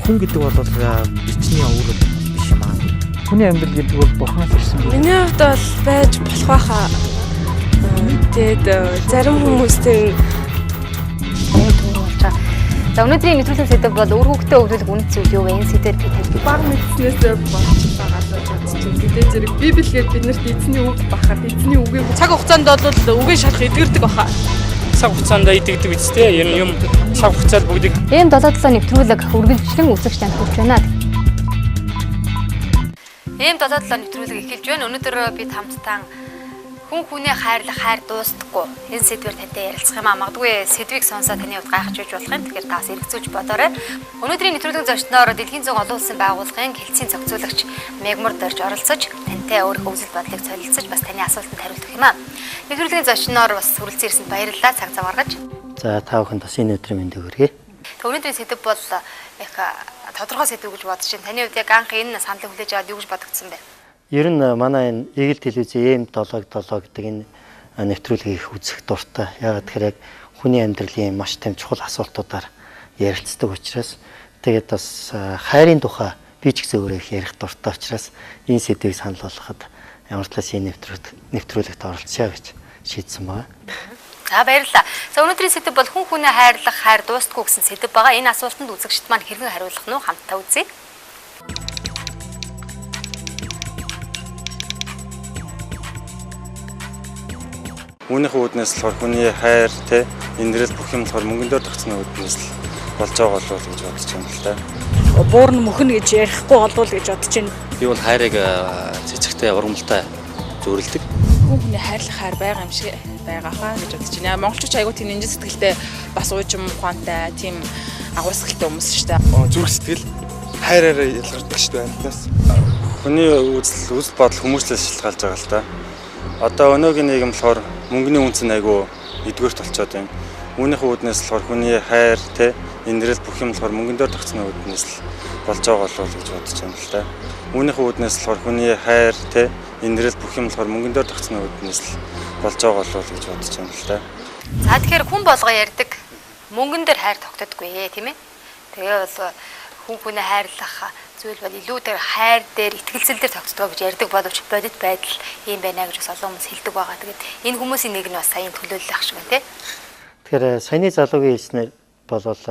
хүн гэдэг бол бичний өвөр биш юм аа. Хүний амьдрал гэдэг бол бурханаас ирсэн байна. Миний хувьд бол байж болох байхаа. Тэгээд зарим хүмүүстэй За өнөөдрийн нэвтрүүлэг сэдэв бол өр хөвгтөө өвлөлг үнэт зүйл юу вэ? Энэ сэдвээр би тань баг мэдснээсээ болж байгаа л бодож чинь. Тэгээд зэрэг Библиэд биднэрт эзний үг бахад эзний үгийг цаг хугацаанд бол үгээ шалах эдгэрдэг баха. Цаг хугацаанд идэгдэг үстэй. Юм цаг хугацаанд бүгдийг ийм 7-7 нэвтрүүлэг үргэлжлэн үзэгч танд хүрч байна. Ийм 7-7 нэвтрүүлэг эхэлж байна. Өнөөдөр бид хамтдаа хүн хүнээ хайрлах хайр дуустдаггүй. Энэ сэдвээр тантай ярилцах юм аа. Магадгүй сэдвийг сонсоод таны хувьд гайхаж байж болох юм. Тэгэхээр та бас эргцүүлж бодоорой. Өнөөдрийн нэвтрүүлгийн зочноор дэлхийн 100 олон улсын байгууллагын хэлтсийн зохицуулагч Мегмар Дорж оролцож, тантай өөрийнхөө үзэл бодлыг солилцож, бас таны асуултанд хариулах юм аа. Нэвтрүүлгийн зочноор бас хүрэлцэн ирсэнд баярлалаа. Цаг зав гаргаж. За та бүхэнд бас энэ өдрийн мэндийг хүргэе. Өнөөдрийн сэдэв бол яг тодорхой сэдэв гэж бодож байна. Таны хувьд яг анх энэ саналыг хүлээж аваад юу гэж бодогдсон бэ? Ер нь манай энэ Eagle телевизийн EM7 гэдэг энэ нэвтрүүлгийг их үзэх дуртай. Яагаад тэгэхээр яг хүний амьдралын маш том чухал асуултуудаар ярилцдаг учраас тэгээд бас хайрын тухай би ч гэсэн өөрөө их ярих дуртай учраас энэ сэдвийг санал болгоход ямар ч талаас энэ нэвтрүүлэгт оролцъё гэж шийдсэн байна. За баярлалаа. За өнөөдрийн сэдэв бол хүн хүнээ хайрлах хайр дуустдаггүй гэсэн сэдэв байгаа. Энэ асуултанд үзэгчд маань хэрхэн хариулах нь хамтдаа үзье. Үүнийхээ үүднээс болохоор хүний хайр те эндрэл бүх юм болохоор мөнгөн дээр тогтсны үүднээс л болж байгаа болов уу гэж бодож байна л да. Буурн мөхнө гэж ярихгүй болов гэж бодож байна. Би бол хайрыг цэцэгтэй урамлалтай зөөрлөдөг. Хүн хүний хайрлах хайр байгаа юм шиг байгаа хаа гэж бодож байна. Монголчууд айгуу тийм нинжин сэтгэлтэй бас уужим ухаантай тийм агуулсгалтай хүмүүс шүү дээ. Зүрх сэтгэл хайраараа ялгардаг шүү дээ амтнаас. Хүний үзэл бодол хүмүүслээс шалтгаалж байгаа л да. Одоо өнөөгийн нийгэм болохоор мөнгөний үнц нь айгүй эдгээрт болчиход байна. Үүнийхээ үүднээс болохоор хүний хайр те эндрэл бүх юм болохоор мөнгөн дээр тогтсны үүднээс л болж байгаа болов уу гэж бодож байна л да. Үүнийхээ үүднээс болохоор хүний хайр те эндрэл бүх юм болохоор мөнгөн дээр тогтсны үүднээс л болж байгаа болов уу гэж бодож байна л да. За тэгэхээр хүн болгоо ярьдаг мөнгөн дээр хайр тогтдоггүй тийм ээ. Тэгээ бол хүн хүнээ хайрлах зүйл бол илүү дээр хайр дээр итгэлцэл дээр тогтдог гэж ярьдаг боловч бодит байдал юм байна гэж бас олон хүмүүс хэлдэг байгаа. Тэгээд энэ хүмүүсийн нэг нь бас саяын төлөөлөл ах шиг байна тий. Тэгэхээр саяны залуугийн хэлснээр болвол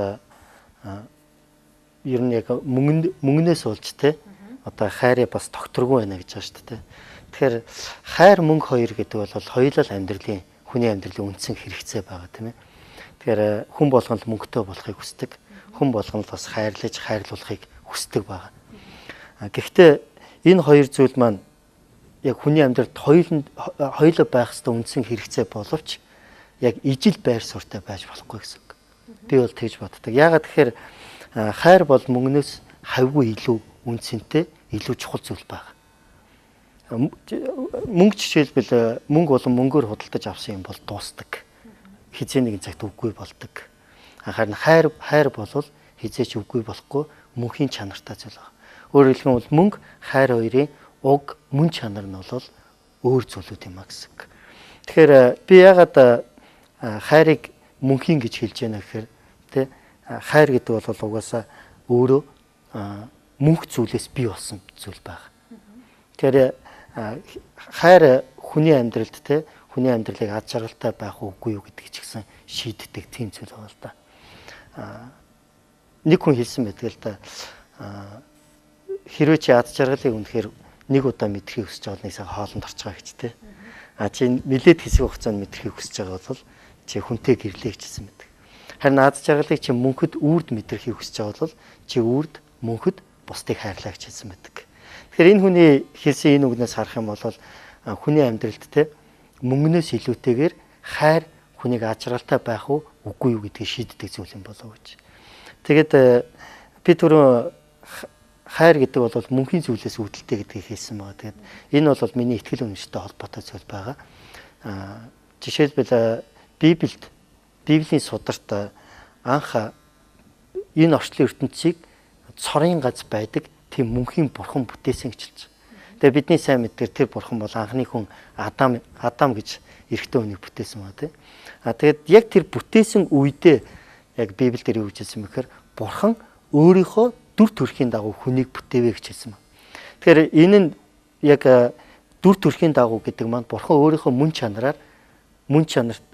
ер нь яг мөнгнөөс уулж те одоо хайрыг бас тогтворгүй байна гэж байгаа шүү дээ. Тэгэхээр хайр мөнгө хоёр гэдэг бол хоёулаа амьдралын хүний амьдралын үндсэн хэрэгцээ байгаа тийм ээ. Тэгэхээр хүн болгонд мөнгөтэй болохыг хүсдэг. Хүн болгонд бас хайрлаж хайрлуулахыг хүсдэг байгаа. Гэхдээ энэ хоёр зүйл маань яг хүний амьдралд хоёулаа байх ёстой үндсэн хэрэгцээ боловч яг ижил байр суурьтай байж болохгүй гэсэн үг. Би бол тэгж боддог. Яагаад тэгэхээр хайр бол мөнгнөөс хавьгүй илүү үндсэнтэй, илүү чухал зүйл байгаа. Мөнгө жишээлбэл мөнгө болон мөнгөөр худалдаж авсан юм бол дуустдаг. Хизээ нэгэн цагт үгүй болдог. Харин хайр болвол хизээч үгүй болохгүй мөнхийн чанартай зүйл байна. Өөрөөр хэлбэл мөнгө хайр хоёрын уг мөн чанар нь бол өөр зүйлүүд юм а гэсэн. Тэгэхээр би ягаад хайрыг мөнхийн гэж хэлж байна гэхээр тэ хайр гэдэг бол угаасаа өөрөө мөнх зүйлээс бий болсон зүйл байна. Тэгэхээр хайр хүний амьдралд тэ хүний амьдралыг аз жаргалтай байх уугүй юу гэдгийг ч гэсэн шийддэг тийм зүйл байна л да. Нэг хүн хэлсэн байдаг л да. Хэрвээ чи аз жаргалыг үнэхээр нэг удаа мэдрахийг хүсэж байгаа нэгсээ хоолнд орж байгаа гэж тэ. Чи нэлээд хэсэг хугацаанд мэдрахийг хүсэж байгаа бол чи хүнтэй гэрлээ гэсэн мэдэг. Харин аз жаргалыг чи мөнхөд үрд мэдрахийг хүсэж байгаа бол чи үрд мөнхөд бусдыг хайрлаа гэж хэлсэн мэдэг. Тэгэхээр энэ хүний хэлсэн энэ үгнээс харах юм бол хүний амьдралд тэ мөнгнөөс илүүтэйгээр хайр хүнийг аз жаргалтай байх уу үгүй юу гэдгийг шийддэг зүйл юм болов уу гэж. Тэгээд би түрүү хайр гэдэг бол мөнхийн зүйлээс үүдэлтэй гэдгийг хэлсэн байгаа. Тэгээд энэ бол миний итгэл үнэмштэй холбоотой зүйл байгаа. Жишээлбэл Библийн сударт анх энэ орчлын ертөнцийг цорын газ байдаг тийм мөнхийн бурхан бүтээсэн гэж хэлж байгаа. Тэгээд бидний сайн мэдгээр тэр бурхан бол анхны хүн Адам гэж эрэгтэй хүнийг бүтээсэн ба тий. Тэгээд яг тэр бүтээсэн үедээ яг Библиэлд юу гэж хэлсэн бэхээр бурхан өөрийнхөө дүр төрхийн дагуу хүнийг бүтээвэ гэж хэлсэн ба. Тэгэхээр энэ нь яг дүр төрхийн дагуу гэдэг маань бурхан өөрийнхөө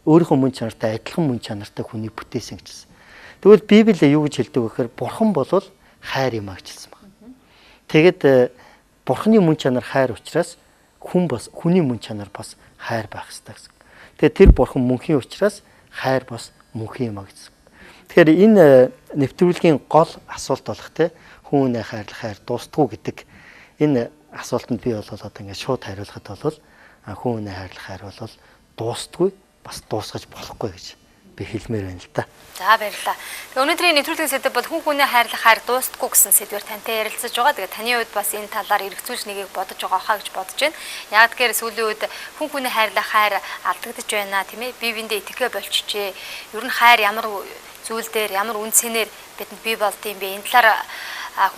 өөрийнхөө мөн чанартай адилхан мөн чанартай хүнийг бүтээсэн гэж хэлсэн. Тэгвэл Библиэ юу гэж хэлдэг вэ гэхээр бурхан болвол хайр юм а гэж хэлсэн байна. Тэгэд бурханы мөн чанар хайр учраас хүний мөн чанар бас хайр байх ёстой гэсэн. Тэгээд тэр бурхан мөнхийн учраас хайр бас мөнхийн юм а гэсэн. Тэгэхээр энэ нэвтрүүлгийн гол асуулт болох те хүн үнэ хайрлах хайр дуустдаггүй гэдэг энэ асуултанд би бол одоо ингээд шууд хариулахад бол хүн үнэ хайрлах хайр бол дуустдаггүй бас дуусгаж болохгүй гэж би хэлмээр байна л да. За баярлалаа. Тэгээ өнөөдрийн нэвтрүүлгийн сэдэв бол хүн хүнээ хайрлах хайр дуустдаггүй гэсэн сэдвээр тантай ярилцаж байгаа. Тэгээ таны хувьд бас энэ талаар эргцүүлж нэгийг бодож байгаа хаа гэж бодож байна. Яг тэгэхээр сүүлийн үед хүн хүнээ хайрлах хайр алдагдаж байна тийм ээ. Бие биендээ итгэхэ болчихжээ. Ер нь хайр ямар зүйл дээр ямар үнцэнээр бидэнд бий болд юм бэ? Энэ талаар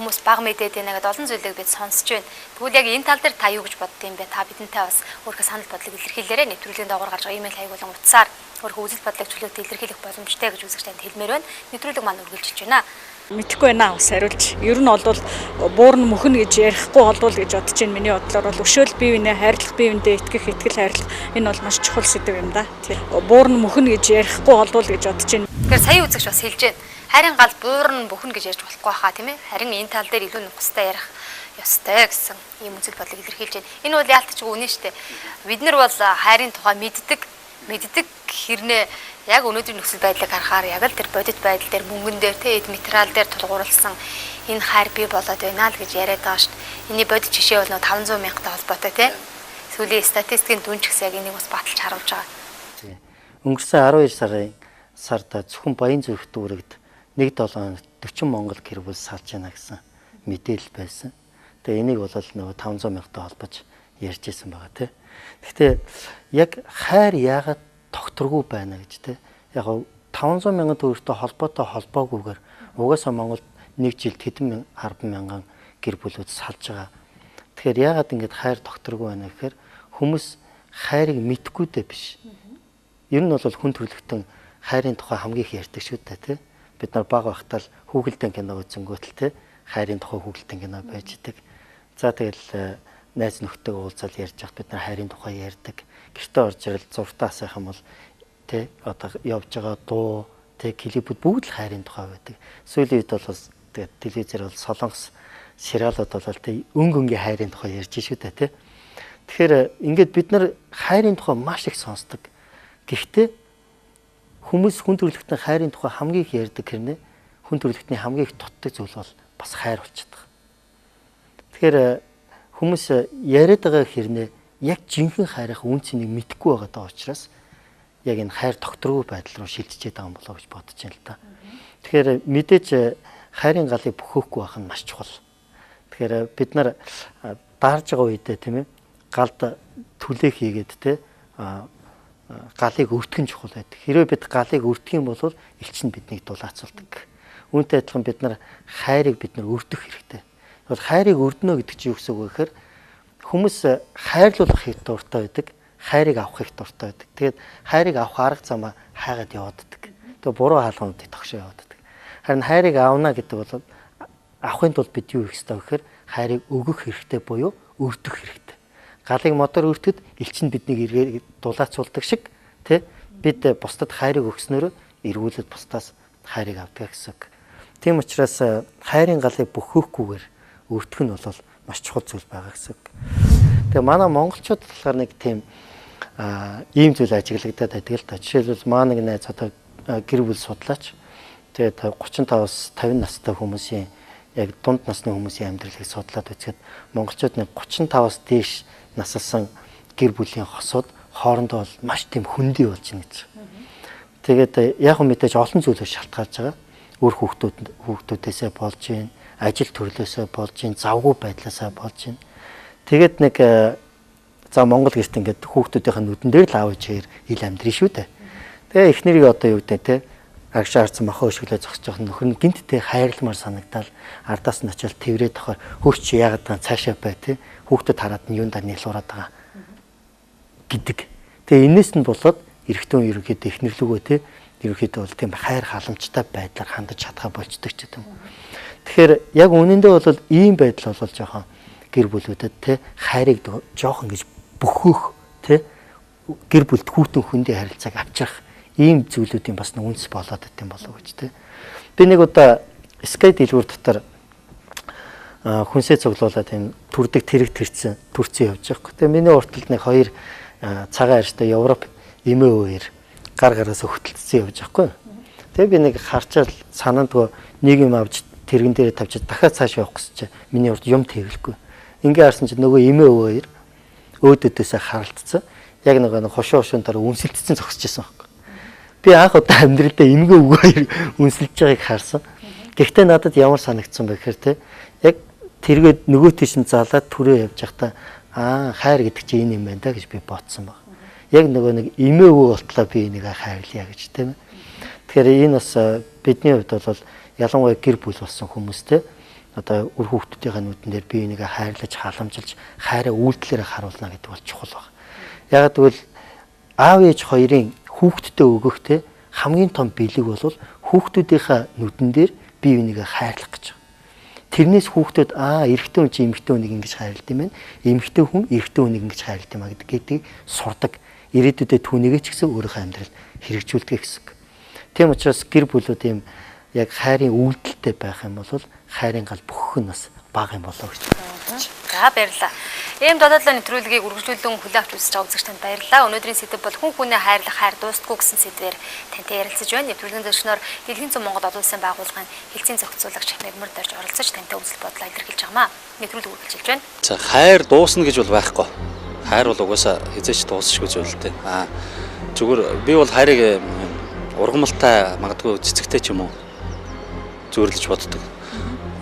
хүмүүс баг мэдээд байна гэдэг олон зүйлийг бид сонсож байна. Тэгвэл яг энэ тал дээр та юу гэж бодд юм бэ? Та бидэнтэй бас өөрийнхөө санал бодлыг илэрхийлээрэй. Нэвтрүүлгийн дагуур гарч байгаа имэйл хаяг болон утсаар өөрийнхөө үзэл бодлыг чөлөөт илэрхийлэх боломжтой гэж үзэгч танд хэлмээр байна. Нэвтрүүлэг маань үргэлжилж байна. Мэдхгүй байна бас хариулж. Ер нь бол буурн мөхнө гэж ярихгүй болвол гэж бодож байна. Миний бодлоор бол өшөөл бие биенээ хайрлах, бие биендээ итгэх, итгэл хайрлах энэ бол маш чухал сэдв юм да. Тийм. Буурн мөхнө гэж ярихгүй болвол гэж бодож байна. Тэгэхээр сая үзэгч бас хэлж байна. Харин гал буурн бөхнө гэж ярьж болохгүй хаа тийм ээ. Харин энэ тал дээр илүү нухастай ярих ёстой гэсэн ийм үзэл бодлыг илэрхийлж байна. Энэ бол яалтчгүй үнэн шүү дээ. Бид нар бол хайрын тухай мэддэг хэрнээ яг өнөөдрийн нөхцөл байдлыг харахаар яг л тэр бодит байдал дээр мөнгөн дээр эд материал дээр тулгуурласан энэ хайр бий болоод байна л гэж яриад байгаа шүү дээ. Эний бодит жишээ бол 500 мянгтай холбоотой тийм. Сүүлийн статистикийн дүн ч гэсэн яг энийг бас баталж харуулж байгаа. Өнгөрсөн 12 сард зөвхөн Баян зүрх дүүрэгд 1/7 40 Монгол гэр бүл салж байна гэсэн мэдээлэл байсан. Тэгээ энийг бол нөгөө 500 мянгтай холбож ярьж ирсэн байгаа тийм. Гэхдээ яг хайр яагаад тогтворгүй байна гэж тийм. Яг 500 мянган төгрөгтэй холбоотой холбоогүйгээр угаасаа Монголд нэг жилд хэдэн 10 мянган гэр бүлүүд салж байгаа. Тэгэхээр яагаад ингэж хайр тогтворгүй байна гэхээр хүмүүс хайрыг мэдгүй дээ биш. Ер нь бол хүн төрөлхтөн хайрын тухай хамгийн их ярьдаг шүү дээ тийм. Бид нар бага байхдаа л хүүхэлдэйн кино үзэнгүүтэл тийм хайрын тухай хүүхэлдэйн кино байж идэг. За тэгэл найз нөхдөйгөө уулзаад ярьж байхад бид нар хайрын тухай ярьдаг. Гэртээ орж ирэл зуртаа асах юм бол тий одоо явж байгаа дуу тий клипүүд бүгд л хайрын тухай байдаг. Сүүлийн үед бол тэгээд телевизээр бол солонгос сериалууд бол тий өнгийн хайрын тухай ярьж шүү дээ тий. Тэгэхээр ингээд бид нар хайрын тухай маш их сонсдог. Гэхдээ хүмүүс хүн төрөлхтөн хайрын тухай хамгийн их ярьдаг хэрнээ хүн төрөлхтний хамгийн их дутдаг зүйл бол бас хайр болчихдог. Тэгэхээр хүмүүс яриад байгаа хэрнээ яг жинхэнэ хайрах үн цэнийг мэдэхгүй байгаа учраас яг энэ хайр тогтворгүй байдал руу шилжиж байгаа юм болоо гэж бодож байна л да. Тэгэхээр мэдээж хайрын галыг бөхөөхгүй байх нь маш чухал. Тэгэхээр бид нар даарж байгаа үедээ тийм ээ галд түлээ хийгээд тийм галыг өртгөн чухал байдаг. Хэрвээ бид галыг өртгөх юм бол элч нь биднийг дулаацуулдаг. Үүнтэй адилхан бид нар хайрыг бид нар өртөх хэрэгтэй. Тэгвэл хайрыг өрдөнө гэдэг чинь юу гэсэн үг вэ гэхээр хүмүүс хайрлуулах их дуртай байдаг, хайрыг авах их дуртай байдаг. Тэгээд хайрыг авах арга замаа хайгаад явааддаг. Тэгээд буруу хаалгануудыг тогшоо явааддаг. Харин хайрыг авна гэдэг бол авахын тулд бид юу хийх ёстой вэ гэхээр хайрыг өгөх хэрэгтэй буюу өрдөх хэрэгтэй. Галыг модоор өртөд элч нь биднийг эргээд дулаацуулдаг шиг тий бид бусдад хайрыг өгснөөр эргүүлээд бусдаас хайрыг авдаг гэсэн. Тийм учраас хайрын галыг бөхөхгүйгээр өртөх нь бол маш чухал зүйл байгаа гэсэн. Тэгээ манай монголчууд болохоор нэг тийм ийм зүйл ажиглагдаад байдаг л та. Жишээлбэл маа нэг найз одоо гэр бүл судлаач. Тэгээд 35-аас 50 настай хүмүүсийн яг дунд насны хүмүүсийн амьдралыг судлаад үзэхэд монголчууд нэг 35-аас дээш насалсан гэр бүлийн хосууд хоорондоо бол маш тийм хөндөй болж байна гэж. Тэгээд яг мэдээж олон зүйлөөр шалтгаалж байгаа. Өөр хүүхдүүдээсээ болж байна, ажил төрлөөсөө болж байна, завгүй байдлаасаа болж байна. Тэгээд нэг за Монгол гэрт ингээд хүүхдүүдийнх нь нүдэн дээр л аав ээжээр ил амьдрын шүү дээ. Тэгээ эхнэрийг одоо юу гэдэг те агшаа харцсан махаа өшгөлөө зогсож байгаа нөхөр нь гинттэй хайрламар санагдал ардаас нь очил тэврээд тохоор хөөч чи яагаад та цаашаа бай те хүүхдэд хараад нь юундаа нэлуураад байгаа гэдэг. Тэгээ энэс нь болоод эрэгтэн ерөнхийдөө эхнэрлүгөө те ерөнхийдөө бол тийм хайр халамжтай байдлаар хандаж чадхаа болцдог ч гэдэг юм. Тэгэхээр яг үнэндээ бол ийм байдал бол жоохон гэр бүлүүдэд те хайрыг жоохон гэж бөхөх те гэр бүлд хүүтэн хүндийн харилцааг авчрах ийм зүйлүүдийн бас үнс болоод байт юм болов уу гэж те. Би нэг удаа Sky дэлгүүр дотор хүнсээ цуглуулад энэ төрдөг тэрэг төрцөн явж байгаа. Тэгээ миний урталд нэг хоёр цагаан арьстай Европ эмээ өвөр гар гараас хөтөлцсөн явж байгаа. Тэгээ би нэг харчаал санаандгүй нэг юм авч тэрэгэн дээр тавьчих дахиад цааш явах гэж миний урд юм тэгэлгүй. Ингээ харсан чинь нөгөө эмээ өвөр өөдөөдөөсөө харалтцсан. Яг нэг хошуунтаар үнсэлтсэн зогсож байсан байхгүй. Би анх удаа амьдралдаа эмгэн өвгөө үнсэлж байгааг харсан. Гэхдээ надад ямар санагдсан бэ гэхээр те яг тэргээд нөгөө тийш нь залаад түрээ явж байхдаа хайр гэдэг чинь энэ юм байна да гэж би бодсон баг. Яг нөгөө нэг эмээ өвөө болтлоо би энийг хайрлая гэж тийм ээ. Тэгэхээр энэ бас бидний хувьд бол ялангуяа гэр бүл болсон хүмүүстэй одоо үр хүүхдүүдийн нүдэн дээр би энийг хайрлаж халамжилж хайраа үйлдэлээр харуулна гэдэг бол чухал баг. Яг тэгвэл аав ээж хоёрын хүүхдтэй өгөх те хамгийн том бэлэг бол хүүхдүүдийнхаа нүдэн дээр бие бинийгээ хайрлах гэж. Тэрнээс хүүхдүүд эрэгтэй хүн чи эмэгтэй хүнийг ингэж хайрлаад юм байна. Эмэгтэй хүн эрэгтэй хүнийг ингэж хайрлаад юм гэдгийг сурдаг. Ирээдүйдээ түүнийгээ ч гэсэн өөрийнхөө амьдрал хэрэгжүүлдэг гэсэн. Тийм учраас гэр бүлүүд ийм яг хайрын үйлдэлтэй байх юм бол хайрын гал бүхэх нь бас бага юм болоо гэж. За баярлалаа. Ийм додоодлоо нэвтрүүлгийг үргэлжлүүлэн хүлээн авч үзэж байгаа үзэгчдэнд баярлалаа. Өнөөдрийн сэдэв бол хүн хүнээ хайрлах хайр дуустгүй гэсэн сэдвээр тантай ярилцаж байна. Нэвтрүүлгийн зөвшнөр Дэлхийн зам Монгол олон улсын байгууллагын хэлтсийн зохицуулагч Мэрмэр Дорж оролцож тантай үзэл бодлоо илэрхийлж байгаамаа. Нэвтрүүлэг үргэлжилж байна. За хайр дуусна гэж бол байхгүй. Хайр бол угаасаа хизээч дуусахгүй зүйл дээ. Зүгээр би бол хайрыг ургамалтай магадгүй цэцэгтэй ч юм уу зөөрлөж боддог.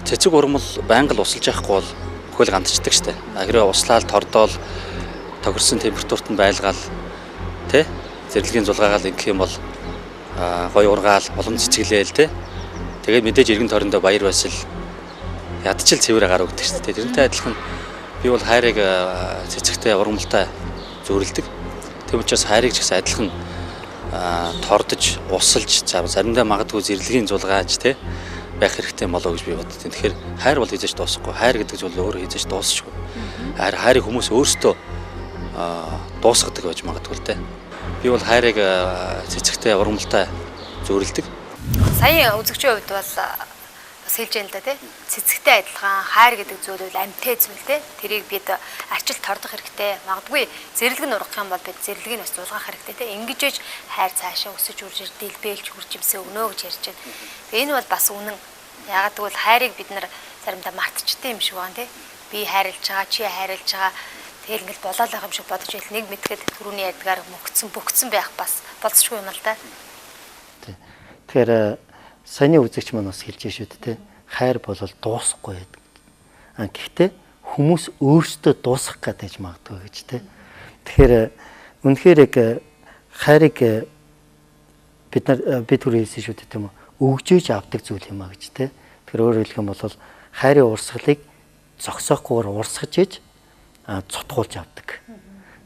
Цэцэг ургамал байнга л усалж явахгүй бол хөл гандчдаг штэ. Хэрвээ услаад тордоол тохирсон температурт нь байлгаал тэ зэрлэгийн зулгаагаал ингэх юм бол гоё ургаал улам цэцгэлээл тэ. Тэгээд мэдээж иргэн тойрондоо баяр байсал ядчил цэвэр агаар өгдөг штэ. Тэрнтэй адилхан би бол хайрыг цэцэгтэй ургамалтай зөөрлөдөг. Тэм учраас хайрыг ч гэсэн адилхан тордож усалж заримдаа магадгүй зэрлэгийн зулгааж тэ байх хэрэгтэй болоо гэж би боддог. Тэгэхээр хайр бол хизээч дуусахгүй. Хайр гэдэг зүйл өөрөө хизээч дуусахгүй. Хайрыг хүмүүс өөрсдөө дуусгадаг байж магадгүй л дээ. Би бол хайрыг цэцэгтэй ургамалтай зөөрлөдөг. Сая үзэгчийн хувьд бол бас хэлж яана л да тий. Цэцэгтэй адилхан хайр гэдэг зүйл бол амьтаа зүйл тий. Тэрийг бид арчил тордох хэрэгтэй. Магадгүй зэрлэг нь ургах юм бол бид зэрлэгийг бас зулгаах хэрэгтэй тий. Ингэж ээж хайр цаашаа өсөж үржиж дэлбэлж хуржимсээ өгнө гэж ярьж байна. Энэ бол бас үнэн. Ягаад гэвэл хайрыг бид нар заримдаа мартчихдээ юм шиг байна тий. Би хайрлаж байгаа, чи хайрлаж байгаа. Тэгэл ингээл болоод байгаа юм шиг бодож байл нэг мэдхэд түрүүний ядгаар бөгцсөн байх бас болцсохгүй юм л да. Тэгэхээр саяны үзэгч маань бас хэлж шүү дээ. Хайр бол дуусахгүй гэдэг. Гэхдээ хүмүүс өөрсдөө дуусгах гэдэг магадгүй гэж тэ. Тэгэхээр үнэхээр яг хайрыг бид түрүү хэлсэн шүү дээ тийм үү? Өгжөөж авдаг зүйл юм а гэж тэ. Тэгэхээр өөрөөр хэлэх юм бол хайрын урсгалыг зогсоохгүйгээр урсгаж иж цутгуулж авдаг.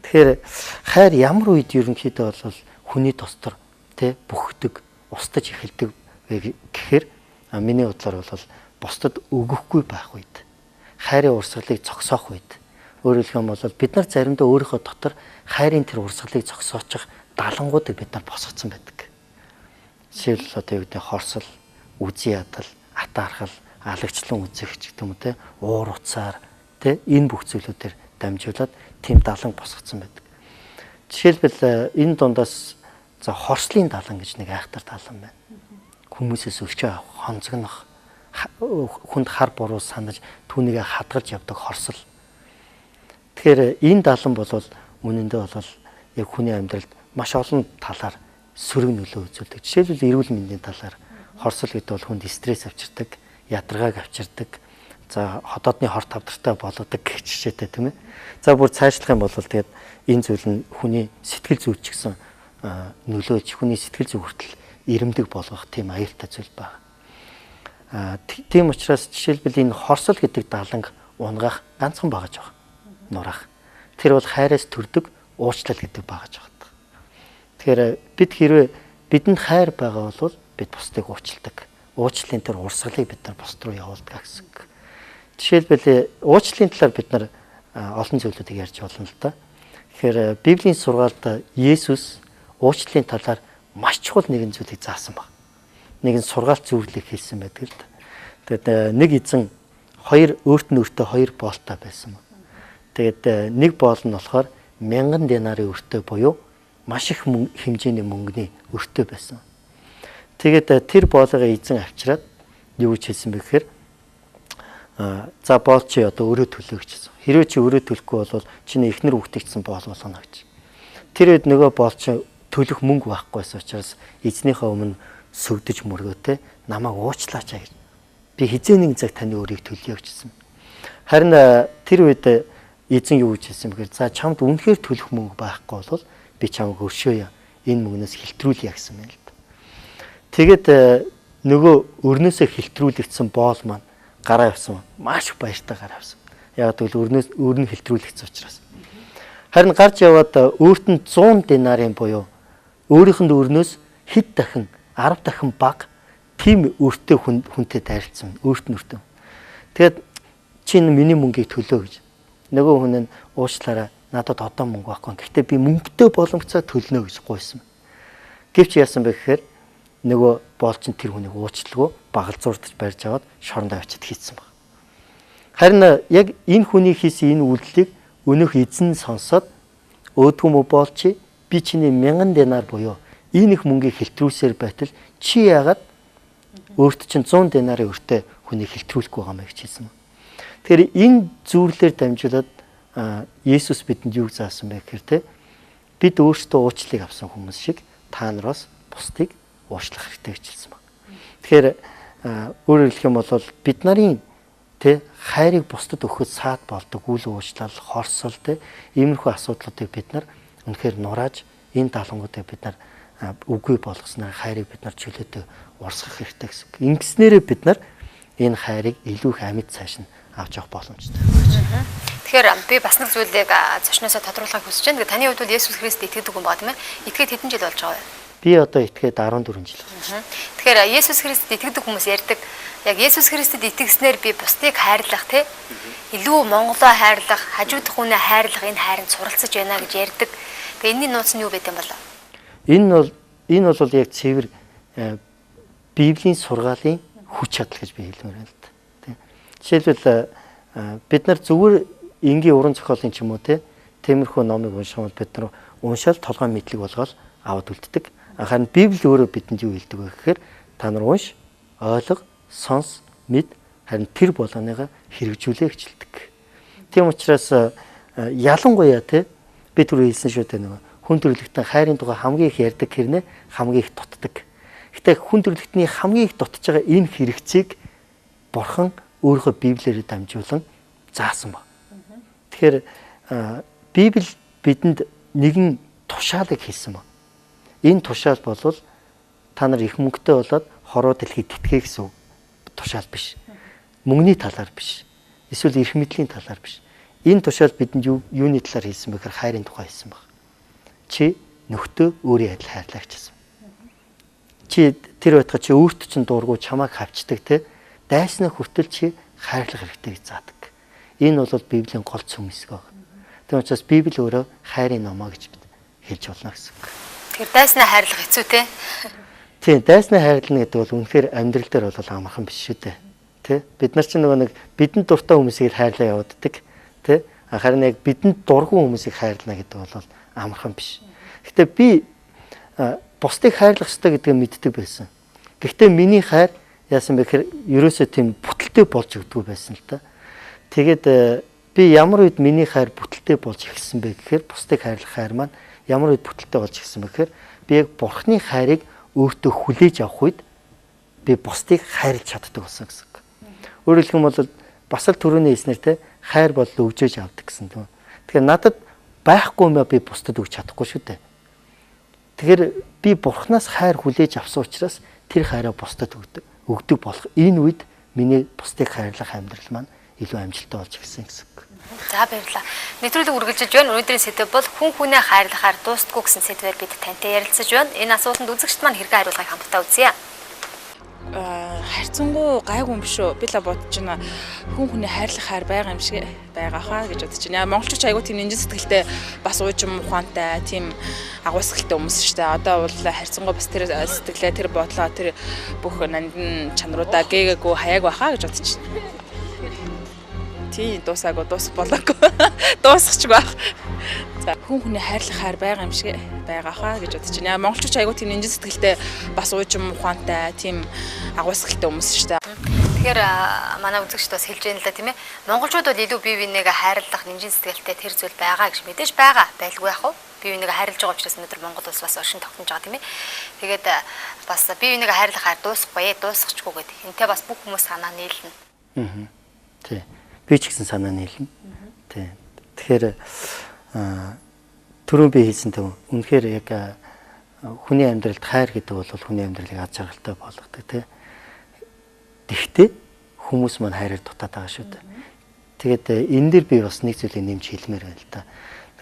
Тэгэхээр хайр ямар үед ерөнхийдөө бол хүний тос төр тэ бүхдэг, устдаж эхэлдэг гэхээр миний бодлоор бол бусдад өгөхгүй байх үед, хайрын урсгалыг зогсоох үед, өөрөөр хэлэх юм бол бид нар заримдаа өөрийнхөө дотор хайрын тэр урсгалыг зогсоочих далангуудыг бид нар босгоцсон байдаг. Жишээлбэл одоо юу гэдэг хорсол, үзий ядал, атаархал, алагчлан үзэх гэх юм уу те, уур уцаар те энэ бүх зүйлүүдээр дамжуулаад тийм даланг босгоцсон байдаг. Жишээлбэл энэ дундаас за хорслын далан гэж нэг айхтар далан байна. Хүмүүсээс өвчөө авах, хонцогнох, хүнд хар буруу санаж түүнийг хадгалж явдаг хорсол. Тэгэхээр энэ далан бол үнэндээ бол яг хүний амьдралд маш олон талаар сөрөг нөлөө үзүүлдэг. Жишээлбэл эрүүл мэндийн талаар хорсол гэдэг бол хүнд стресс авчирдаг, ядаргааг авчирдаг, за хотоодны хорт тавдартай болгодог гэх жишээтэй тийм ээ. За бүр цаашлах юм бол тэгээд энэ зүйл нь хүний сэтгэл зүйд ч гэсэн нөлөөж хүний сэтгэл зүй хүртэл ирэмдэг болгох тийм аюултай зүйл байна. Тийм учраас жишээлбэл энэ хорсол гэдэг даланг унгаах ганцхан багаж байгаа. Нурах. Тэр бол хайраас төрдөг уучлал гэдэг багаж байгаа. Тэгэхээр бид хэрвээ бидэнд хайр байгаа бол бид бусдыг уучладаг. уучлалын тэр урсгалыг бид нар бусд руу явуулдаг гэсэн. Жишээлбэл уучлалын талаар бид нар олон зүйлүүдийг ярьж болно л да. Тэгэхээр Библийн сургаалд Есүс уучлалын талаар маш чухал нэгэн зүйлийг заасан баг. Нэгэн сургаалт зөвлөлийг хэлсэн байдаг л да. Тэгээд нэг эзэн өөрт нь өөртөө 2 боолтой байсан. Тэгээд нэг боол нь болохоор 1000 динарын өртөө буюу маш их хэмжээний мөнгөний өртөө байсан. Тэгээд тэр боолыг эзэн авчираад юу гэж хэлсэн бэ гэхээр за боол чи одоо өөрөө төлөө гэжсэн. Хэрвээ чи өөрөө төлөхгүй бол чиний эхнэр үгтэгдсэн боол болгоно гэж. Тэр үед нөгөө боол чи төлөх мөнгө байхгүйсэн учраас эзнийхээ өмнө сүгдэж мөргөөтэй намайг уучлаач гэж. Би хизээ нэг цаг таны өрийг төлөё гэжсэн. Харин тэр үед эзэн юу гэж хэлсэн бэхээр за чамд үнэхээр төлөх мөнгө байхгүй бол би чамайг өршөөё. Энэ мөнгнөөс хилтрүүлье гэсэн юм л да. Тэгээд нөгөө өрнөөсөө хилтрүүлэгдсэн боол маань гараа явсан. Маш их баяртай гараа явсан. Яг тэгвэл өөр нь хилтрүүлэгдсэн учраас. Харин гарч яваад өөрт нь 100 динарын буюу өөрийнх нь өрнөөс хэд дахин 10 дахин бага тийм өртөө хүнтэй дайрцсан. Өөрт нь өртөө. Тэгээд чи миний мөнгийг төлөө гэж. Нөгөө хүн нь уучлаарай. Надад одоо мөнгө байхгүй. Гэхдээ би мөнгөтэй боломжтой төлнө гэж гуйсан. Гэвч яасан бэ гэхээр нөгөө боолчин тэр хүнийг уучлалгүй багалзуурдаж барьж аваад шорондоо авчид хийцэн баг. Харин яг энэ хүний хийсэн энэ үйлдэлийг өнөөх эзэн сонсоод өөдгөө мө боолчи би чиний 1000 динар буюу энэ их мөнгийг хэлтрүүлсээр байтал чи яагаад өөрт чинь 100 динарын өртөө хүнийг хэлтрүүлэхгүй байгаа мэй гэж хэлсэн. Тэгэхээр энэ зүйлээр дамжуулаад Есүс бидэнд юу заасан бэ гэхээр те бид өөрсдөө уучлалыг авсан хүмүүс шиг та нараас бусдыг уучлах хэрэгтэй гэж хэлсэн баг. Тэгэхээр өөрөөр хэлэх юм бол бид нарын тэ хайрыг бусдад өгөхөд саад болдог үл уучлал, хорсол тэ иймэрхүү асуудлуудыг бид нар үнэхээр нурааж энэ даалгавруудыг бид нар үгүй болгосноор хайрыг бид нар чөлөөтэй урсгах хэрэгтэй гэсэн. Ингэснээрээ бид нар энэ хайрыг илүү их амьд цааш нь авч явах боломжтой. Тэгэхээр би бас нэг зүйлийг зочноосоо тодруулахыг хүсэж байна. Таны хувьд бол Есүс Христ итгэдэг хүн байгаа тийм ээ? Итгээд хэдэн жил болж байгаа вэ? Би одоо итгээд 14 жил. Тэгэхээр Есүс Христэд итгэдэг хүмүүс ярьдаг. Яг Есүс Христэд итгэснээр би бусдыг хайрлах тий илүү Монголоо хайрлах, хажуудах хүнээ хайрлах энэ хайранд суралцж байна гэж ярьдаг. Тэгээ энэний нууц нь юу байт юм бол? Энэ бол яг цэвэр Библийн сургаалын хүч чадал гэж би хэлмээр байна л да. Тий. Жишээлбэл бид нар зүгээр энгийн уран зохиолын ч юм уу тиймэрхүү номыг уншихад бид нар уншаал толгой мэдлэг болгоод аваад үлддэг. Харин Библи өөрөө бидэнд юу хэлдэг вэ гэхээр та нар унш, ойлго, сонс, мэд харин тэр болгоныгаа хэрэгжүүлээ хичэлдэг. Тийм учраас ялангуяа би түрүү хэлсэн шүү дээ нөгөө хүн төрлөختний хайрын тухай хамгийн их ярьдаг хэрнээ хамгийн их дутдаг. Гэтэ хүн төрлөختний хамгийн их дутж байгаа энэ хэрэгцээг Бурхан өөрийнхөө Библиэр дамжуулан заасан ба. Тэгэхээр Библи бидэнд нэгэн тушаалыг хэлсэн ба. Энэ тушаал бол та нар их мөнгөтэй болоод хороо дэлхийд тэтгэе гэсэн тушаал биш. Мөнгөний талаар биш. Эсвэл эрх мэдлийн талаар биш. Энэ тушаал бидэнд юуны талаар хэлсэн бэ гэхээр хайрын тухай хэлсэн баг. Чи нөхдөө өөрийн адил хайрлаа гэсэн. Чи тэр байтугай чи өөрт чинь дургу чамайг хавчдаг те дайснаа хүртэл чи хайрлах хэрэгтэй гэж заадаг. Энэ бол Библийн гол цөм хэсэг баг. Тийм учраас Библи өөрөө хайрын номоо гэж бид хэлж болно гэсэн. Тэгэхээр дайснаа хайрлах хэцүү те. Тийм дайснаа хайрлана гэдэг бол үнэхээр амьдрал дээр бол амархан биш шүү дээ. Тэ бид нар чинь нөгөө нэг бидэнд дуртай хүмүүсийг хайрлаа явууддаг. Тэ харин яг бидэнд дургүй хүмүүсийг хайрлана гэдэг бол амархан биш. Гэтэ би бусдыг хайрлах ёстой гэдгийг мэддэг байсан. Гэхдээ миний хайр яасан бэ гэхээр ерөөсөө тийм бүтэлтэй болж өгдөггүй байсан л та. Тэгээд би ямар үед миний хайр бүтэлтэй болж эхэлсэн бэ гэхээр бусдыг хайрлах хайр маань ямар үед бүтэлтэй болж эхэлсэн бэ гэхээр би яг Бурхны хайрыг өөртөө хүлээж авах үед би бусдыг хайрлаж чаддаг болсон гэсэн. Өөрөөр хэлэх юм бол бас л түрүүний хэлснээр те хайр бол өгжөөж авдаг гэсэн тийм. Тэгэхээр надад байхгүй юм би бусдад өгч чадахгүй шүү дээ. Тэгэхээр би Бурханаас хайр хүлээж авсан учраас тэр хайраа бусдад өгдөг болох энэ үед миний бусдыг хайрлах амьдрал маань илүү амжилттай болж ирсэн гэсэн. За баярлалаа. Нэвтрүүлэг үргэлжилж байна. Өнөөдрийн сэдэв бол хүн хүнээ хайрлахаар дуустдаггүй гэсэн сэдвээр бид тантай ярилцаж байна. Энэ асуултанд үзэгчд маань хэрэг хариулгыг хамтдаа үзье. Хайрцангуй гайгүй юм биш үү? Би л бодож байна. Хүн хүний хайрлах хайр байгаа юм шиг байгаа хаа гэж бодож байна. Монголчууд айгүй тийм нинжин сэтгэлтэй бас уужим ухаантай, тийм агуулсгалтай хүмүүс шүү дээ. Одоо бол хайрцангуй бас тэр сэтгэлээ, тэр бодлоо, тэр бүх нандин чанаруудаа гээгээгүй хаяаг байхаа гэж бодож байна. Тийм дуусаагүй дуусах болоогүй. Дуусахч байх. За хүн хүний хайрлах хайр байгаа юм шиг байгаа хаа гэж бодож байна. Монголчууд айгүй тийм нинжин сэтгэлтэй бас уужим ухаантай, тийм агуулсгалтай хүмүүс шүү дээ. Тэгэхээр манай үзэгчд бас хэлж байна л да тийм ээ. Монголчууд бол илүү бие биенээ хайрлах, нинжин сэтгэлтэй тэр зүйл байгаа гэж мэдээж байгаа байлгүй яах вэ? Бие биенээ хайрлаж байгаа учраас өнөөдөр Монгол улс бас оршин тогтнож байгаа тийм ээ. Тэгээд бас бие биенээ хайрлах хайр дуусахгүй, дуусчихгүй гэдэг. Энтэй бас бүх хүмүүс санаа нийлнэ. Тий. Би ч гэсэн санаа нийлнэ. Тий. Тэгэхээр түрүүн би хэлсэн төв үнэхээр яг хүний амьдралд хайр гэдэг бол хүний амьдралыг аз жаргалтай болгодог тий. Тэгтээ хүмүүс маань хайраар дутаад байгаа шүү дээ. Тэгээд энэ дээр би бас нэг зүйлийг нэмж хэлмээр байна л да.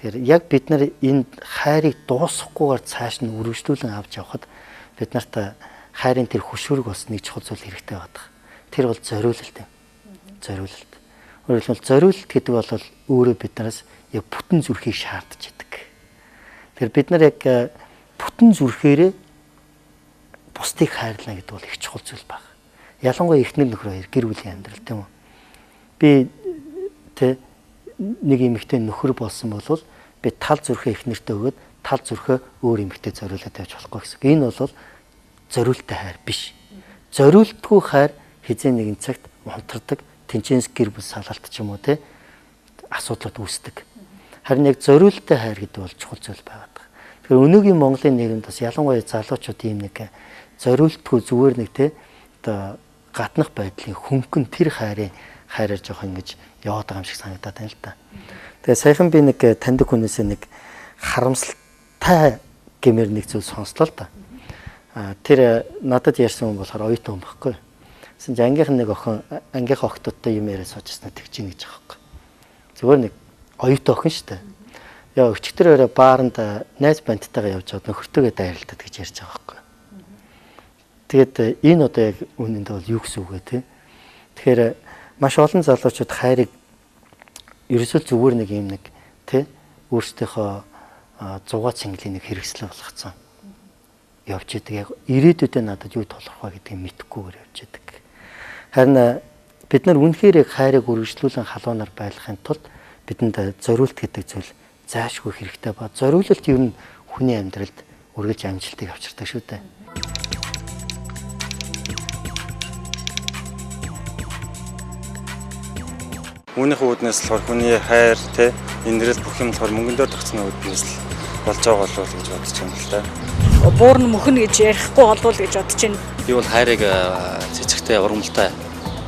Тэгэхээр яг бид нар энэ хайрыг дуусгахгүйгээр цааш нь үргэлжлүүлэн авч явхад бид нарт хайрын тэр хөшүүрэг бас нэг чухал зүйл хэрэгтэй байдаг. Тэр бол зориулалт юм. Зориулалт. Өөрөөр хэлбэл зориулалт гэдэг бол өөрөө биднээс яг бүтэн зүрхийг шаардж идэг. Тэгэхээр бид нар яг бүтэн зүрхээрээ бусдыг хайрлана гэдэг бол их чухал зүйл байна. Ялангуяа эхнэр нөхөр хоёр гэр бүлийн амьдрал тийм үү. Би нэг эмэгтэй нөхөр болсон бол би тал зүрхээ эхнэртээ өгөөд тал зүрхээ өөр эмэгтэй зориулаад тавьж болохгүй гэсэн. Энэ бол зориулттай хайр биш. Зориултгүй хайр хизээ нэгэн цагт унтардаг, тэнцэнс гэр бүл салалт ч юм уу те асуудлууд үүсдэг. Харин яг зориулттай хайр гэдэг бол чухал зүйл байгаад байна. Тэгэхээр өнөөгийн Монголын нийгэмд бас ялангуяа залуучууд ийм нэг зориултгүй зүгээр нэг те одоо гаднах байдлын хөнгөн тэр хайраар жоох ингэж яваад байгаа юм шиг санагдаад байна л да. Тэгээ саяхан би нэг таньдаг хүнээсээ нэг харамсалтай гэмээр нэг зүйл сонслоо л да. Тэр надад ярьсан хүн болохоор оюутан хүн байхгүй. Гэсэн чинь ангийнхан нэг охин ангийнхаа охтуудтай юм яриа суужснаа тэгж ийн гэж байгаа байхгүй. Зүгээр нэг оюутан охин шүү дээ. Яа өчигдөр өрөө бааранд найз бантайгаа явж байгаа нөхөртөөгөө дайралтад гэж ярьж байгаа байхгүй. Тэгээд энэ одоо яг үнэндээ бол юу гэсэн үг вэ те? Тэгэхээр маш олон залуучууд хайрыг ерөөсөө зүгээр нэг юм нэг те өөрсдийнхөө зугаа цэнгэлийн нэг хэрэгслээ болгоцсон. Явж идэг яг ирээдүйдээ надад юу толох вэ гэдгийг мэдэхгүйгээр явж идэг. Харин бид нар үнэхээр яг хайрыг үргэлжлүүлэн халуунаар байлгахын тулд бидэнд зориулт гэдэг зүйл заашгүй хэрэгтэй ба зориулалт ер нь хүний амьдралд үргэлж амжилтыг авчирдаг шүү дээ. Үүнийхээ үүднээс болохоор хүний хайр те энэрэл бүх юм болохоор мөнгөн дээр тогтсны үүднээс л болж байгаа болов гэж бодож байна л да. Буурн мөхнө гэж ярихгүй болвол гэж бодож байна. Би бол хайрыг цэцэгтэй ургамалтай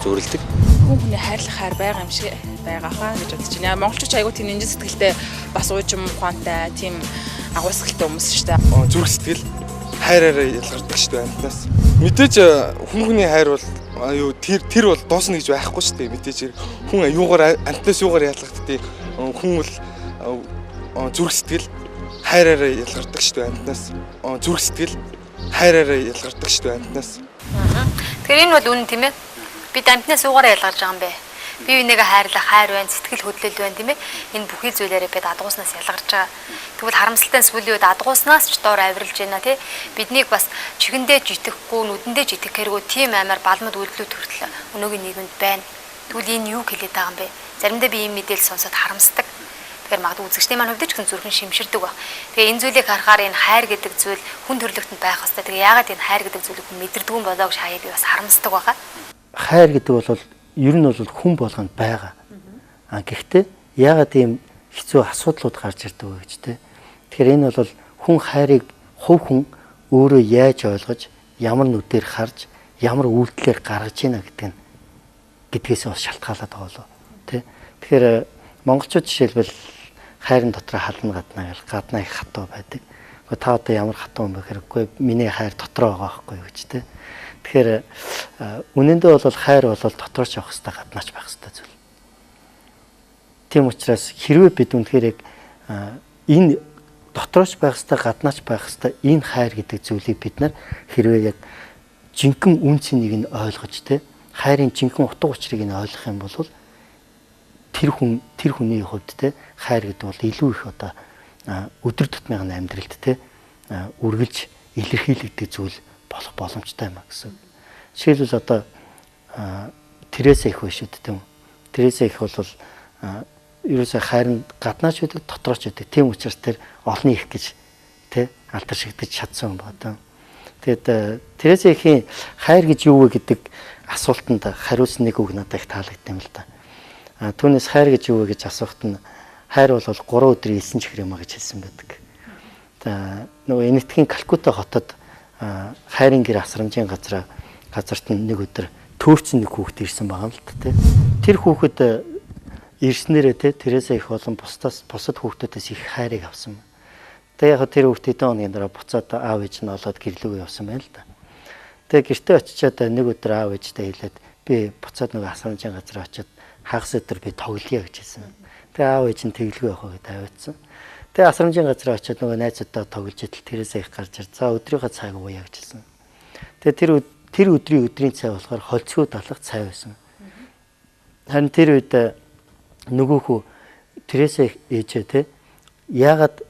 зөвөрлөдөг. Хүн хүний хайрлах хайр байгаа юм шиг байгаа хаа гэж бодож байна. Монголчууд айгүй тийм нинжин сэтгэлтэй бас уужим ухаантай, тийм агуулсгалтай хүмүүс шүү дээ. Зүрх сэтгэл хайраараа ялгардаг шүү дээ амтнаас. Мэдээж хүмүүний хайр бол юу тэр бол дуусна гэж байхгүй шүү дээ. Мэдээж хүн юугаар амтнаас юугаар ялгагддгийг хүн бол зүрх сэтгэл хайраараа ялгардаг шүү дээ амтнаас. Зүрх сэтгэл хайраараа ялгардаг шүү дээ амтнаас. Тэгэхээр энэ бол үнэн тийм ээ. Бид амтнаас юугаар ялгарч байгаа юм бэ? Бие бинийгээ хайрлах хайр байна, сэтгэл хөдлөл байна тийм ээ. Энэ бүхий зүйлээрээ бид адгууснаас ялгарч байгаа. Тэгвэл харамсалтай сүүлийн үед адгууснаас ч доор авирилж байна тий. Биднийг бас чихэндээ житэхгүй, нүдэндээ житэх хэрэггүй тийм амар балмад үйлдэлүүд хүртэл өнөөгийн нийгэмд байна. Тэгвэл энэ юу хэлээд байгаа юм бэ? Заримдаа би ийм мэдээлэл сонсоод харамсдаг. Тэгэхээр магадгүй үзэгчдийн маань хувьд ч гэсэн зүрхэн шимширдэг баг. Тэгээ энэ зүйлийг харахаар энэ хайр гэдэг зүйл хүн төрлөختөнд байх хэвээр. Тэгээ яагаад энэ хайр гэдэг зүйлийг хүн мэдэрдэг юм болоо гэж хаяа би бас харамсдаг байгаа. Хайр гэдэг бол ер нь бол хүн болгонд байгаа. Гэхдээ яагаад ийм хэцүү асуудлууд гарч ирдэг вэ гэж те. Тэгэхээр энэ бол хүн хайрыг хувь хүн өөрөө яаж ойлгож, ямар нүдээр харж, ямар үйлдэлээр гаргаж ийна гэдгээс бас шалтгаалаад байгаа болов те. Тэгэхээр монголчууд жишээлбэл хайрын дотроо хална гаднаа гэл гаднаа их хатуу байдаг. Гэхдээ та одоо ямар хатуу юм бэ гэхээр миний хайр дотроо байгаа байхгүй юу гэж те. Тэгэхээр үнэндээ бол хайр бол дотрооч явах хэрэгтэй, гаднаач байх хэрэгтэй зүйл. Тийм учраас хэрвээ бид үнэхээр яг энэ дотрооч байх хэрэгтэй, гаднаач байх хэрэгтэй энэ хайр гэдэг зүйлийг бид нар хэрвээ яг жинхэнэ үн цэнийг нь ойлгож те хайрын жинхэнэ утга учирыг нь ойлгох юм бол тэр хүний хувьд те хайр гэдэг бол илүү их одоо өдөр тутмын амьдралд те үргэлж илэрхийлэгдэх зүйл болох боломжтой юм а гэсэн. Жишээлбэл одоо Тереса их биш үү тийм. Тереса их бол ерөөсөө хайр нь гаднаач байдаг, дотрооч байдаг. Тийм учраас тэр олны их гэж тэ алдаршигдэж чадсан юм байна. Тэгэд Тереса ихийн хайр гэж юу вэ гэдэг асуултанд хариулсан нэг үг надад их таалагдсан юм л да. Түүнээс хайр гэж юу вэ гэж асуухт нь хайр бол 3 өдрийн 9 чихэр юм а гэж хэлсэн байдаг. Нөгөө Энэтхэгийн Калкутта хотод хайрын гэр асрамжийн газарт нэг өдөр төөрцөн нэг хүүхэд ирсэн байгаа юм л та. Тэр хүүхэд ирснээрээ те Тереса их болон бусад хүүхдүүдээс их хайрыг авсан. Тэгээ яг тэр хүүхэд хэдэн хоногийн дараа буцаад аав ээж нь олоод гэрлүүгээ явсан байна л да. Тэгээ гэртээ очичоод нэг өдөр аав ээжтэй хэлээд би буцаад нэг асрамжийн газар очиод хагас өдөр би тоглоё гэж хэлсэн. Тэгээ аав ээж нь тэглгүй явах гэж тавиадсан. Тэгээ асрамжийн газар очиод нөгөө найзуудаа тоглож идэл Тереса их гарч ир. За өдрийнхөө цаг ууя гэж хэлсэн. Тэгээ тэр өдрийн цай болохоор холцгоо далах цай байсан. Харин тэр үед нөгөөхөө Тереса ээжээ те яагаад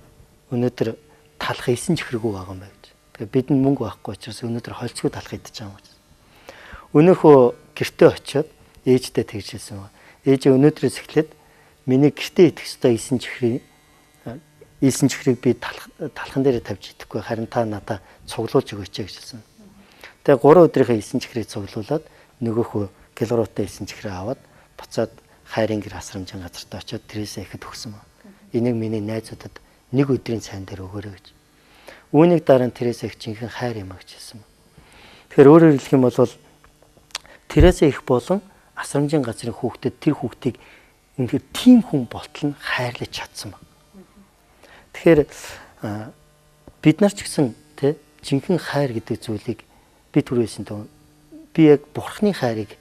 өнөөдөр талах 9 чихрэгүү байгаа юм бэ гэж. Тэгээ бидэнд мөнгө байхгүй учраас өнөөдөр холцгоо талах идэж байгаа юм гэж. Өнөөхөө гэртээ очиод ээжтэй тэгж хэлсэн ба. Ээж өнөөдрөөс эхлээд миний гэртээ идэх ёстой 9 чихрийг би талхан дээр тавьж идэхгүй харин та надад цуглуулж өгөөч гэж хэлсэн. Тэгээ 3 өдрийнхээ 9 чихрийг цуглуулад нөгөөхөө килограмтай 9 чихрээ аваад буцаад хайрын гэр асрамжийн газарт очиод Тереса ихэд өгсөн ба. Энийг миний найзуудад нэг өдрийн цайн дээр өгөөрэй гэж. Үүнийг дараа нь Тереса их жинхэнэ хайр юм а гэж хэлсэн. Тэгэхээр өөрөөр хэлэх юм бол Тереса их болон асрамжийн газрын хүүхдэд тэр хүүхдийг үнэхээр тийм хүн болтол нь хайрлаж чадсан ба. Тэгэхээр бид нар ч гэсэн тэ жинхэнэ хайр гэдэг зүйлийг би түрүүсэн тоо би яг бурхны хайрыг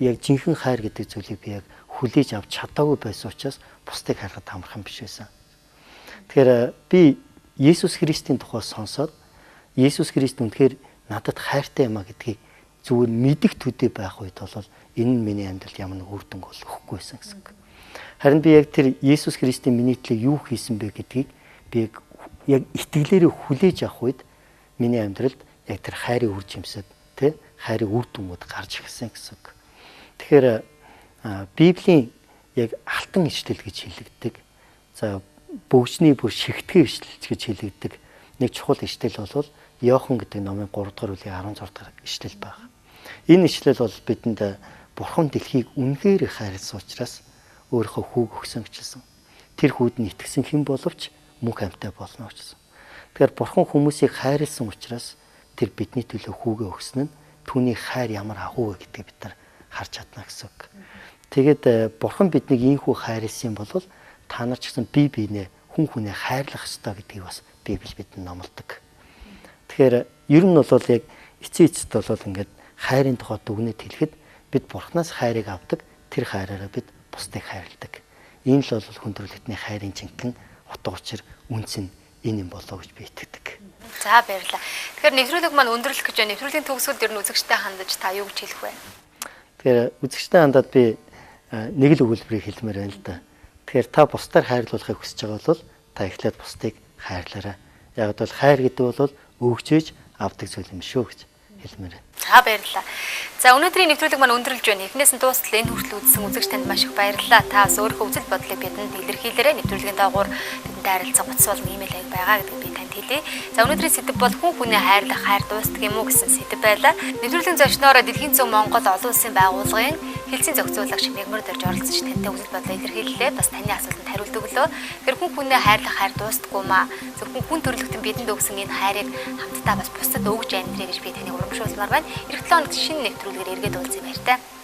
яг жинхэнэ хайр гэдэг зүйлийг би яг хүлээж авч чадаагүй байсан учраас бусдыг хайрахад амархан биш байсан. Тэгэхээр би Есүс Христийн тухай сонсоод Есүс Христ үнэхээр надад хайртай юм а гэдгийг зүгээр мэдэх төдий байх үед бол энэ нь миний амьдралд ямар нэг үр дүнг олохгүй байсан гэсэн. Харин би яг тэр Есүс Христийн миний төлөө юу хийсэн бэ гэдгийг би яг итгэлээрээ хүлээж авах үед миний амьдралд яг тэр хайрын үр жимсэд тэ хайрын үр дүнгууд гарч ирсэн гэсэн. Тэгэхээр Библийн яг алтан ишлэл гэж хэлэгддэг. За бөгжний бүр шигтгэн ишлэл гэж хэлэгддэг. Нэг чухал ишлэл бол Иохан гэдэг номын 3 дугаар бүлгийн 16 дугаар ишлэл байна. Энэ ишлэл бол бидэнд Бурхан дэлхийг үнэхээр хайрлсан учраас өөрийнхөө хүүг өгсөн гэжсэн. Тэр хүүд нь итгэсэн хэн боловч мөнх амьтаа болно гэжсэн. Тэгэхээр Бурхан хүмүүсийг хайрлсан учраас тэр бидний төлөө хүүгээ өгсөн нь түүний хайр ямар агуу вэ гэдгийг бид нар харж чадна гэсэн үг. Тэгээд Бурхан биднийг ийхүү хайрлсан бол та нар ч гэсэн бие биенээ хүн хүнээ хайрлах ёстой гэдгийг бас Библи бидэнд номлодог. Тэгэхээр ер нь бол яг эцэст бол ингээд хайрын тухай дүгнэлт хэлэхэд бид Бурханаас хайрыг авдаг, тэр хайраараа бид бусдыг хайрладаг. Энэ л бол хүндрэлтний хайрын жинхэнэ утга учир үнц нь энэ юм болоо гэж би итгэдэг. За баярлалаа. Тэгэхээр нэвтрүүлэг маань өндөрлөх гэж байна. Нэвтрүүлгийн төгсгөлд ер нь үзэгчтэй хандаж та юу гэж хэлэх вэ? Тэгэхээр үзэгчтэй хандаад би нэг л өгүүлбэрийг хэлмээр байна л да. Тэгэхээр та бусдаар хайрлуулахыг хүсэж байгаа бол та эхлээд бусдыг хайрлаарай. Яг бол хайр гэдэг бол өгчөөж авдаг зүйл юм шүү гэж хэлмээр байна. За баярлалаа. За өнөөдрийн нэвтрүүлэг маань өндөрлж байна. Эхнээс нь дуустал энэ хүртэл үзсэн үзэгч танд маш их баярлалаа. Та бас өөрийнхөө үзэл бодлыг бидэнд илэрхийлээрэй. Нэвтрүүлгийн дагуур бидэнтэй харилцах утас бол имэйл аяг байгаа гэдгийг би танд хэлье. За өнөөдрийн сэдэв бол хүн хүнээ хайрлах хайр дуустдаг юм уу гэсэн сэдэв байлаа. Нэвтрүүлгийн зочноор Дэлхийн зөв Монгол олон улсын байгууллагын хэлтсийн зохицуулагч Мегмар дөрж оролцож тантай үзэл бодлоо илэрхийллээ. Бас таны асуултанд хариулт өглөө. Тэр хүн хүнээ хайрлах хайр дуустдаггүй маа. Зөвхөн хүн төрлөختөн бидэнд өгсөн энэ хайрыг хамтдаа бас бусдад өгж амьдрий гэж би таныг урамшуулмаар байна. Эх 7 хоногт шинэ нэвтрүүлгээр эргээд уулзъя баяр таа.